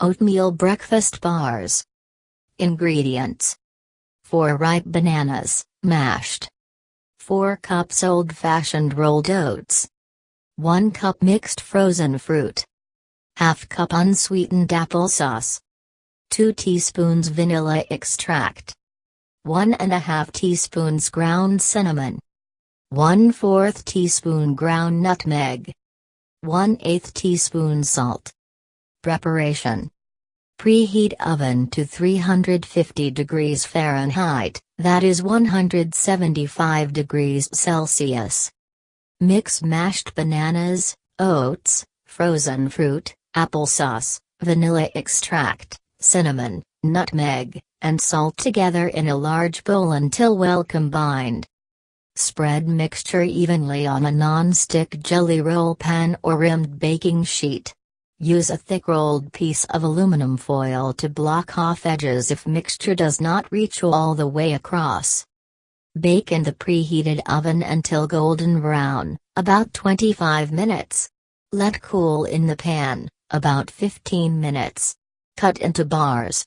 Oatmeal breakfast bars. Ingredients: 4 ripe bananas, mashed. 4 cups old-fashioned rolled oats. 1 cup mixed frozen fruit. ½ cup unsweetened applesauce. 2 teaspoons vanilla extract. 1½ teaspoons ground cinnamon. 1/4 teaspoon ground nutmeg. 1/8 teaspoon salt. Preparation: preheat oven to 350 degrees Fahrenheit, that is 175 degrees Celsius. Mix mashed bananas, oats, frozen fruit, applesauce, vanilla extract, cinnamon, nutmeg, and salt together in a large bowl until well combined. Spread mixture evenly on a non-stick jelly roll pan or rimmed baking sheet. Use a thick rolled piece of aluminum foil to block off edges if mixture does not reach all the way across. Bake in the preheated oven until golden brown, about 25 minutes. Let cool in the pan, about 15 minutes. Cut into bars.